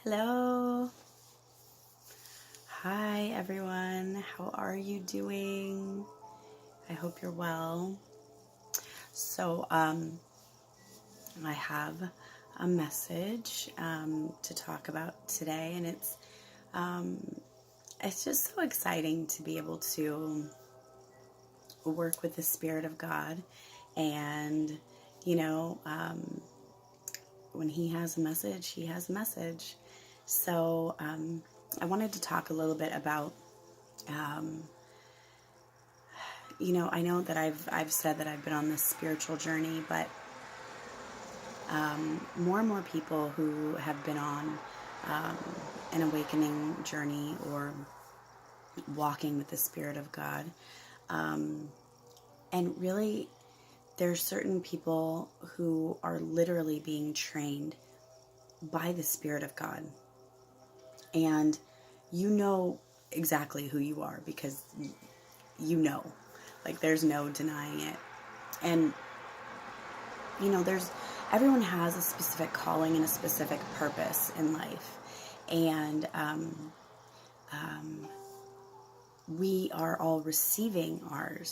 Hello. Hi, everyone. How are you doing? I hope you're well. So, I have a message to talk about today, and it's just so exciting to be able to work with the Spirit of God, and you know, when He has a message, He has a message. So, I wanted to talk a little bit about. I know that I've said that I've been on this spiritual journey, but more and more people who have been on an awakening journey or walking with the Spirit of God, and really, there's certain people who are literally being trained by the Spirit of God, and you know exactly who you are because you know, like there's no denying it, and there's everyone has a specific calling and a specific purpose in life, and we are all receiving our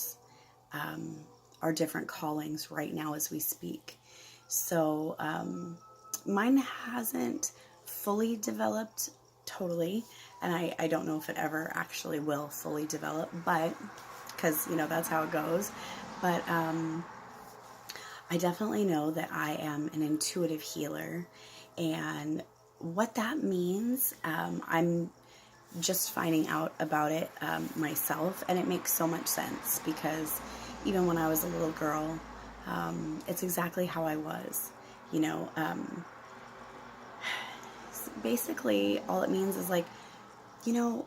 different callings right now as we speak. So mine hasn't fully developed totally, and I don't know if it ever actually will fully develop, but because that's how it goes. But I definitely know that I am an intuitive healer, and what that means, I'm just finding out about it myself, and it makes so much sense because even when I was a little girl, it's exactly how I was. Basically, all it means is like, you know,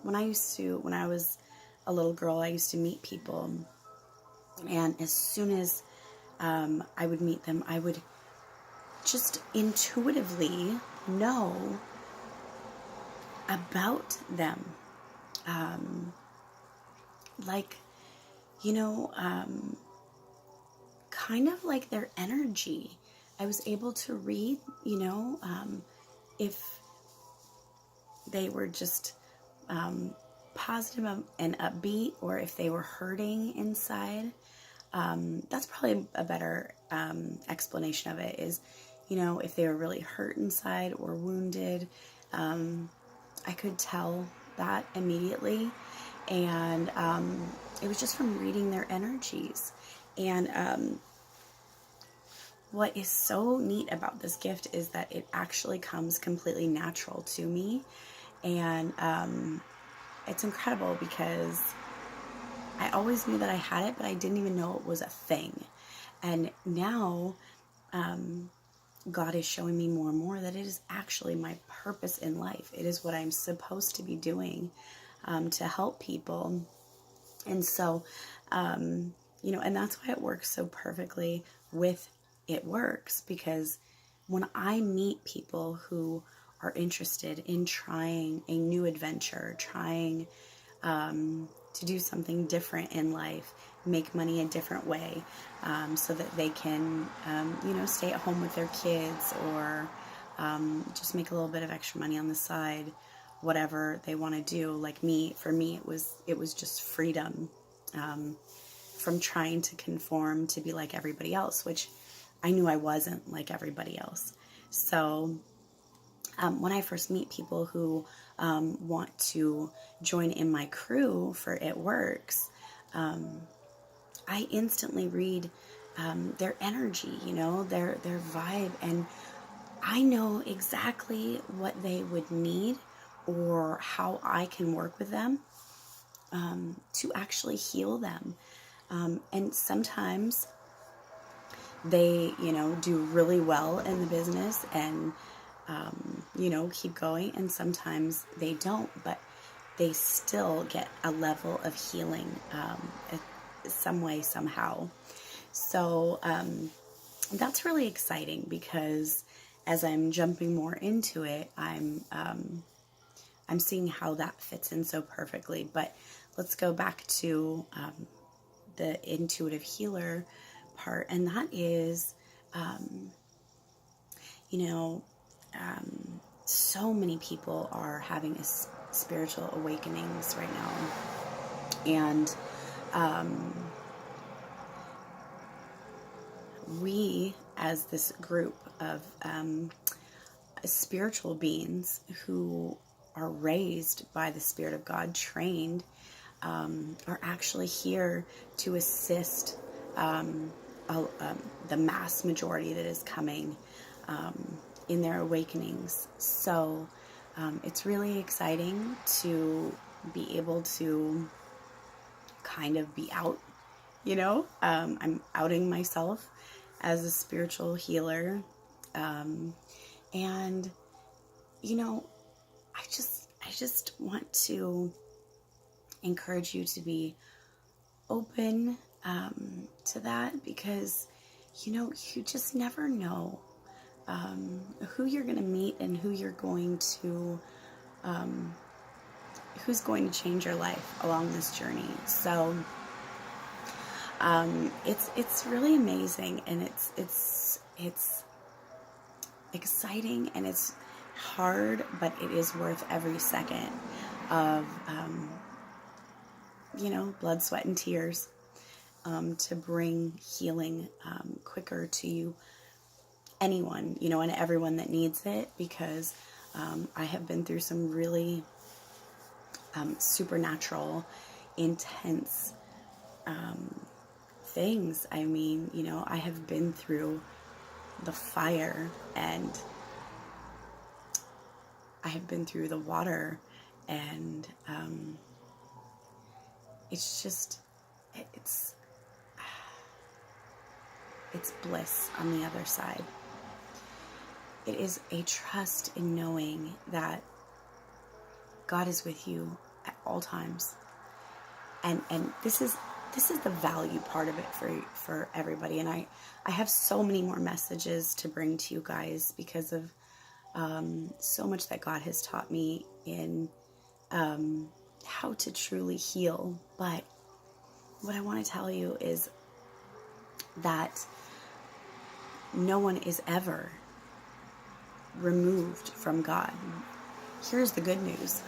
when I was a little girl, I used to meet people, and as soon as I would meet them, I would just intuitively know about them. Like, you know, kind of like their energy. I was able to read, if they were just positive and upbeat, or if they were hurting inside. That's probably a better explanation of it is, if they were really hurt inside or wounded. I could tell that immediately. And it was just from reading their energies. And what is so neat about this gift is that it actually comes completely natural to me. And it's incredible because I always knew that I had it, but I didn't even know it was a thing. And now God is showing me more and more that it is actually my purpose in life. It is what I'm supposed to be doing to help people. And so, and that's why it works so perfectly with It Works, because when I meet people who are interested in trying a new adventure, trying to do something different in life, make money a different way, so that they can, stay at home with their kids, or just make a little bit of extra money on the side, whatever they want to do. Like for me, it was just freedom from trying to conform to be like everybody else, which I knew I wasn't like everybody else. So when I first meet people who want to join in my crew for It Works, I instantly read their energy, their vibe, and I know exactly what they would need or how I can work with them to actually heal them. And sometimes they, do really well in the business and, keep going. And sometimes they don't, but they still get a level of healing some way, somehow. So that's really exciting because as I'm jumping more into it, I'm seeing how that fits in so perfectly. But let's go back to the intuitive healer part, and that is, so many people are having spiritual awakenings right now. And we, as this group of spiritual beings who are raised by the Spirit of God, trained, are actually here to assist the mass majority that is coming in their awakenings. So it's really exciting to be able to kind of be out, I'm outing myself as a spiritual healer. And, I just want to encourage you to be open to that, because, you just never know who you're going to meet and who's going to change your life along this journey. So it's really amazing, and it's exciting, and it's hard, but it is worth every second of blood, sweat, and tears to bring healing quicker to anyone, and everyone that needs it, because I have been through some really supernatural, intense things. I mean, I have been through the fire, and I have been through the water, and it's just, it's bliss on the other side. It is a trust in knowing that God is with you at all times. And this is the value part of it for everybody. And I have so many more messages to bring to you guys because of so much that God has taught me in how to truly heal. But what I want to tell you is that no one is ever removed from God. Here's the good news.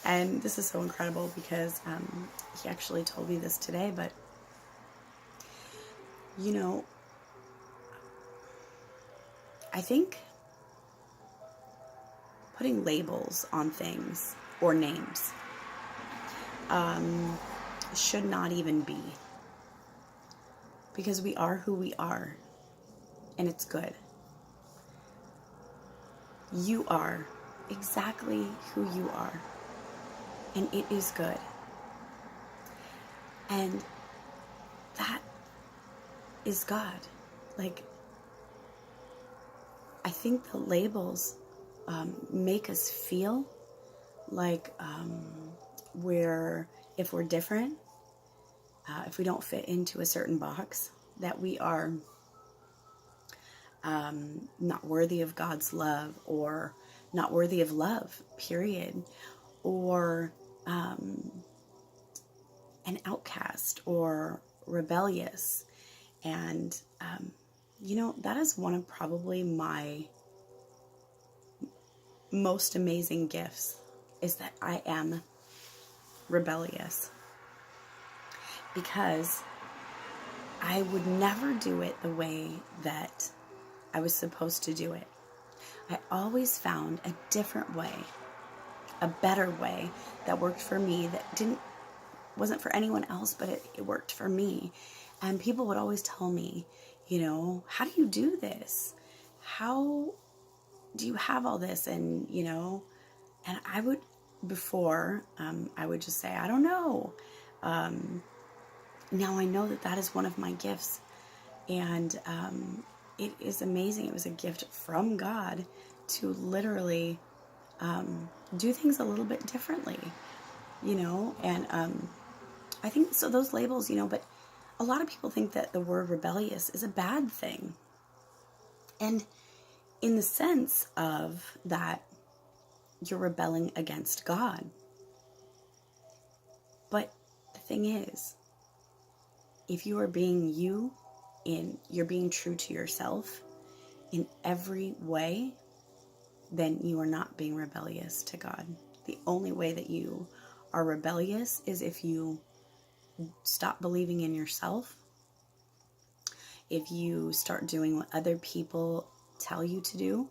And this is so incredible because he actually told me this today, but I think putting labels on things or names should not even be, because we are who we are, and it's good. You are exactly who you are, and it is good. And that is God. Like, I think the labels make us feel like if we're different, if we don't fit into a certain box, that we are not worthy of God's love, or not worthy of love, period, or an outcast, or rebellious. And that is one of probably my most amazing gifts, is that I am rebellious, because I would never do it the way that I was supposed to do it. I always found a different way, a better way that worked for me, that wasn't for anyone else, but it worked for me. And people would always tell me, how do you do this? How do you have all this? And, and I would, before, I would just say, I don't know. Now I know that is one of my gifts. And it is amazing. It was a gift from God to literally do things a little bit differently, and I think so. Those labels, but a lot of people think that the word rebellious is a bad thing. And in the sense of that, you're rebelling against God. But the thing is, if you are being you, you're being true to yourself, in every way, then you are not being rebellious to God. The only way that you are rebellious is if you stop believing in yourself, if you start doing what other people tell you to do,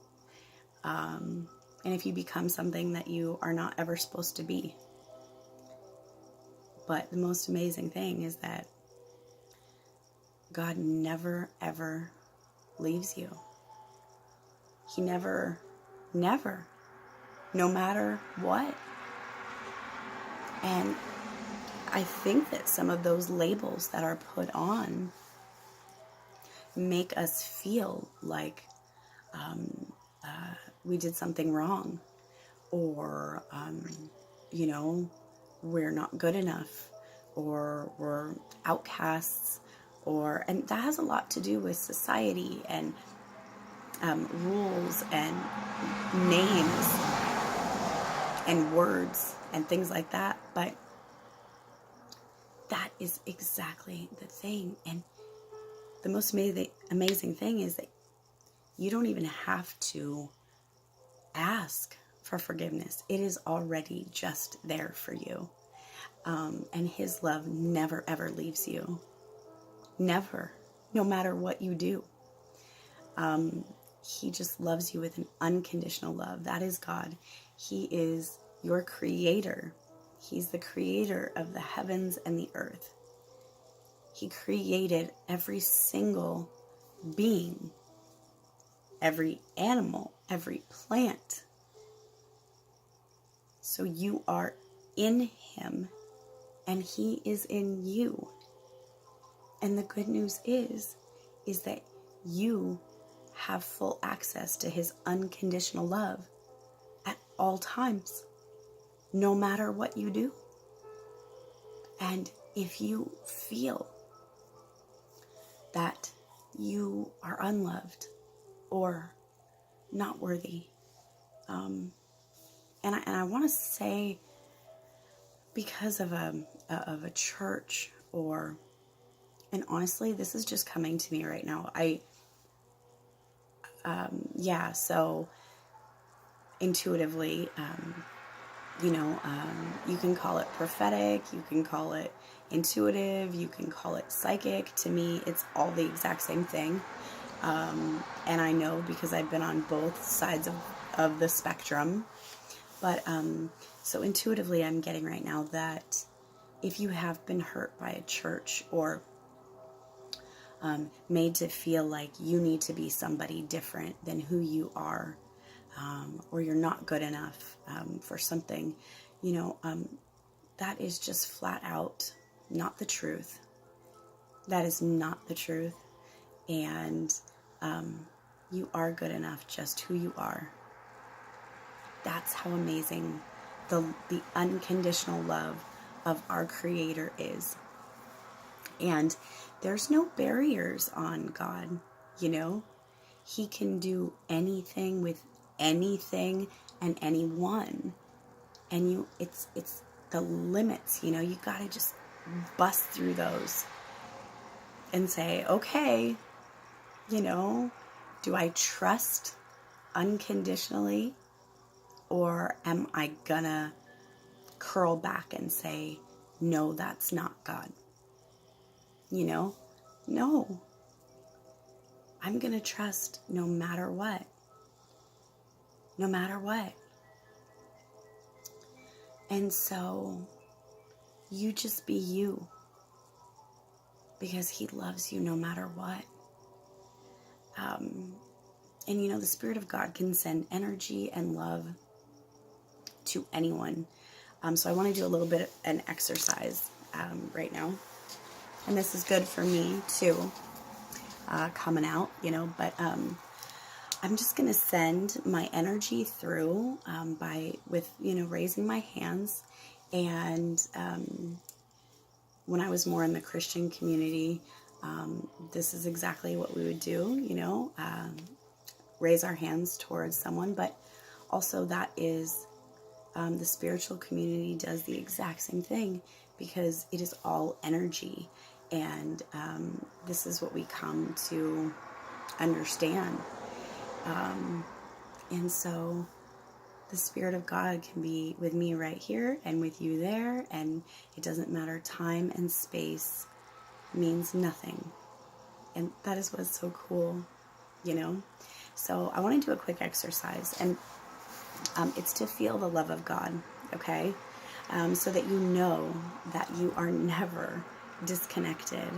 and if you become something that you are not ever supposed to be. But the most amazing thing is that God never, ever leaves you. He never, no matter what. And I think that some of those labels that are put on make us feel like we did something wrong, or, we're not good enough, or we're outcasts, and that has a lot to do with society and rules and names and words and things like that. But that is exactly the thing. And the most amazing thing is that you don't even have to ask for forgiveness. It is already just there for you. And His love never, ever leaves you. Never. No matter what you do. He just loves you with an unconditional love. That is God. He is your creator. He's the creator of the heavens and the earth. He created every single being, every animal, every plant. So you are in Him and He is in you. And the good news is that you have full access to His unconditional love at all times, no matter what you do. And if you feel that you are unloved or not worthy, and I want to say, because of a church, and honestly, this is just coming to me right now. So intuitively, you can call it prophetic, you can call it intuitive, you can call it psychic. To me, it's all the exact same thing. And I know because I've been on both sides of the spectrum. But so intuitively, I'm getting right now that if you have been hurt by a church, or made to feel like you need to be somebody different than who you are, or you're not good enough for something, that is just flat out not the truth. That is not the truth. And you are good enough just who you are. That's how amazing the unconditional love of our Creator is. And there's no barriers on God, He can do anything with anything and anyone. And it's the limits, you gotta just bust through those and say, okay, do I trust unconditionally, or am I gonna curl back and say, no, that's not God? No. I'm gonna trust no matter what. No matter what. And so you just be you, because He loves you no matter what. And the Spirit of God can send energy and love to anyone. So I want to do a little bit of an exercise right now. And this is good for me too, coming out, but I'm just going to send my energy through with raising my hands. And when I was more in the Christian community, this is exactly what we would do, raise our hands towards someone. But also that is, the spiritual community does the exact same thing, because it is all energy. And this is what we come to understand. And so the Spirit of God can be with me right here and with you there, and it doesn't matter. Time and space means nothing. And that is what's so cool, you know? So I want to do a quick exercise, and it's to feel the love of God, okay? So that you know that you are never disconnected,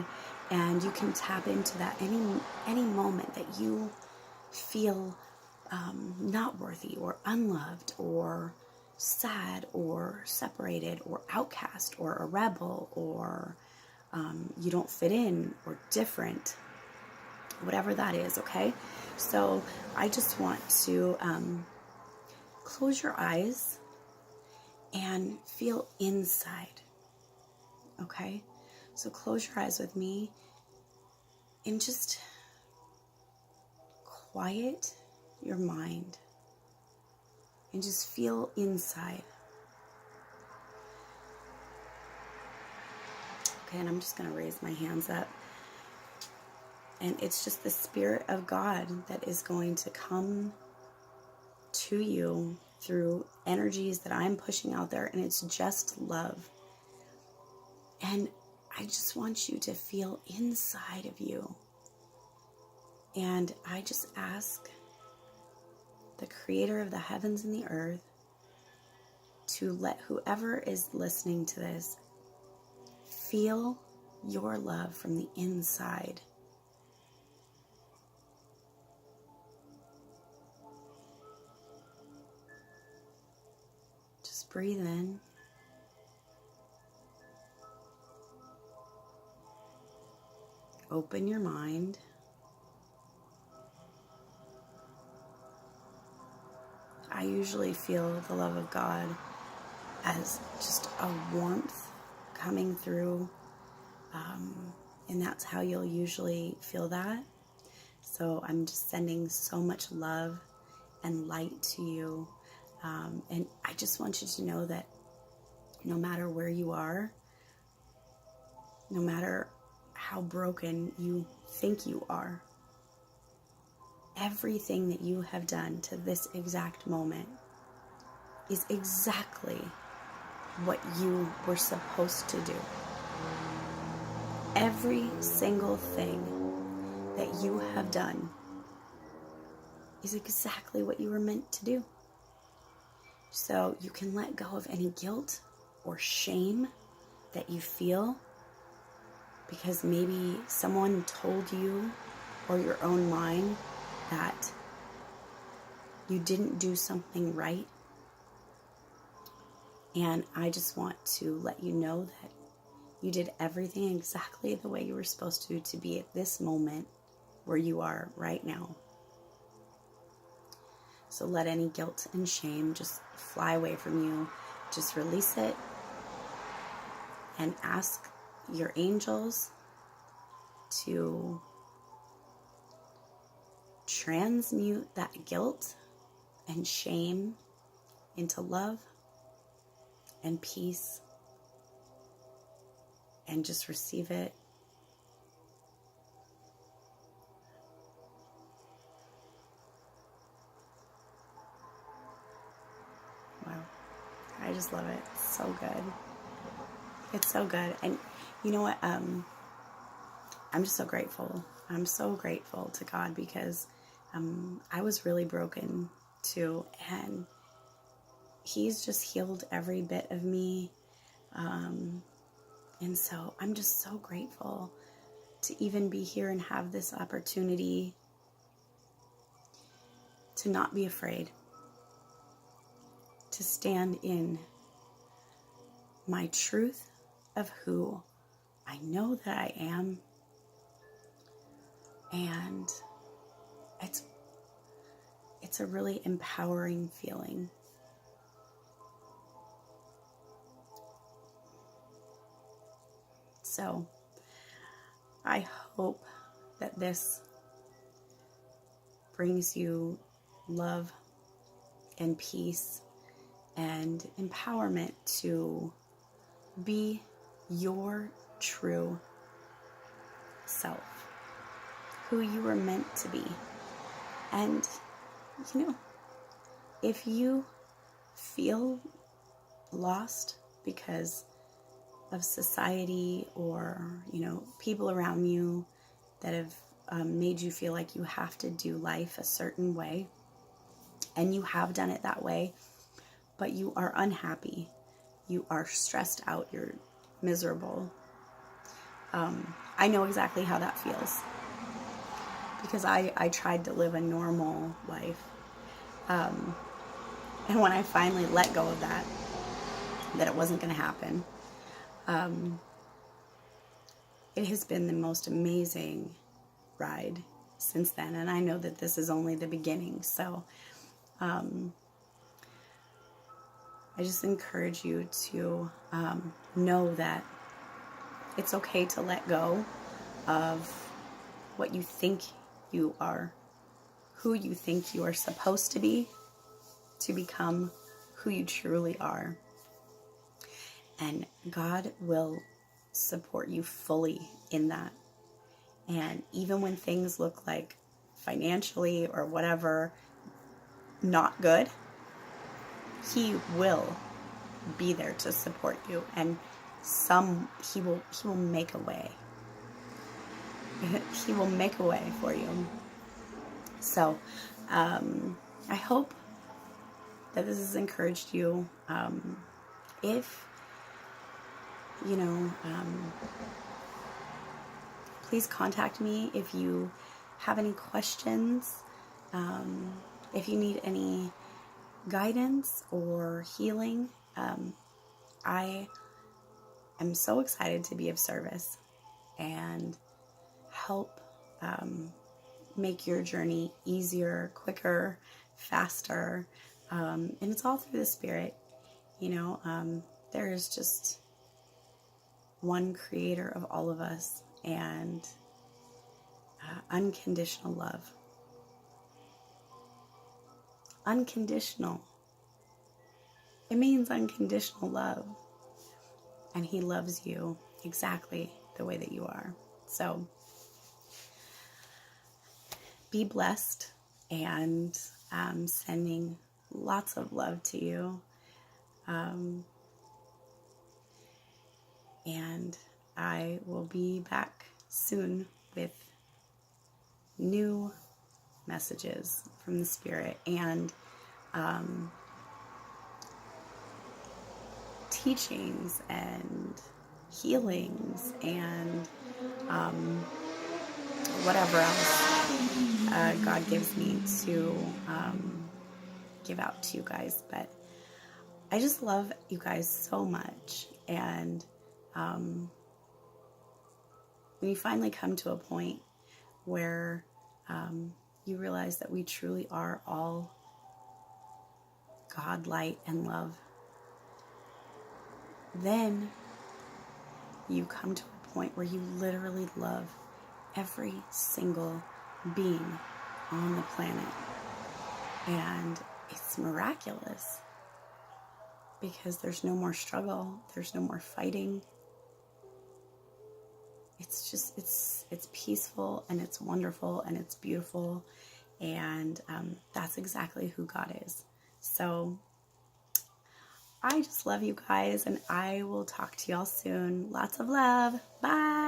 and you can tap into that any moment that you feel not worthy or unloved or sad or separated or outcast or a rebel or you don't fit in or different, whatever that is, okay? So I just want to close your eyes and feel inside, okay? So close your eyes with me and just quiet your mind and just feel inside. Okay, and I'm just going to raise my hands up. And it's just the Spirit of God that is going to come to you through energies that I'm pushing out there, and it's just love. And I just want you to feel inside of you. And I just ask the Creator of the heavens and the earth to let whoever is listening to this feel your love from the inside. Just breathe in. Open your mind. I usually feel the love of God as just a warmth coming through, and that's how you'll usually feel that. So I'm just sending so much love and light to you, and I just want you to know that no matter where you are, no matter how broken you think you are, everything that you have done to this exact moment is exactly what you were supposed to do. Every single thing that you have done is exactly what you were meant to do. So you can let go of any guilt or shame that you feel because maybe someone told you or your own mind that you didn't do something right. And I just want to let you know that you did everything exactly the way you were supposed to be at this moment where you are right now. So let any guilt and shame just fly away from you. Just release it and ask your angels to transmute that guilt and shame into love and peace, and just receive it. Wow. I just love it. It's so good. It's so good. And you know what? I'm just so grateful. I'm so grateful to God because I was really broken too. And He's just healed every bit of me. And so I'm just so grateful to even be here and have this opportunity to not be afraid, to stand in my truth of who I know that I am. And it's a really empowering feeling. So I hope that this brings you love and peace and empowerment to be your true self, who you were meant to be. And you know, if you feel lost because of society or, people around you that have made you feel like you have to do life a certain way, and you have done it that way, but you are unhappy, you are stressed out, you're miserable. I know exactly how that feels because I tried to live a normal life. And when I finally let go of that it wasn't going to happen, it has been the most amazing ride since then. And I know that this is only the beginning. So I just encourage you to know that it's okay to let go of what you think you are, who you think you are supposed to be, to become who you truly are. And God will support you fully in that. And even when things look like financially or whatever not good, He will be there to support you, and he will make a way. He will make a way for you. So I hope that this has encouraged you. If please contact me if you have any questions, if you need any guidance or healing. I am so excited to be of service and help make your journey easier, quicker, faster. And it's all through the Spirit. There is just one creator of all of us, and unconditional love. Unconditional. It means unconditional love. And He loves you exactly the way that you are. So be blessed, and sending lots of love to you. And I will be back soon with new messages from the Spirit and teachings and healings and whatever else God gives me to give out to you guys. But I just love you guys so much. And when you finally come to a point where you realize that we truly are all God, light, and love, then you come to a point where you literally love every single being on the planet. And it's miraculous because there's no more struggle, there's no more fighting. It's just, it's peaceful, and it's wonderful, and it's beautiful. And that's exactly who God is. So I just love you guys, and I will talk to y'all soon. Lots of love. Bye.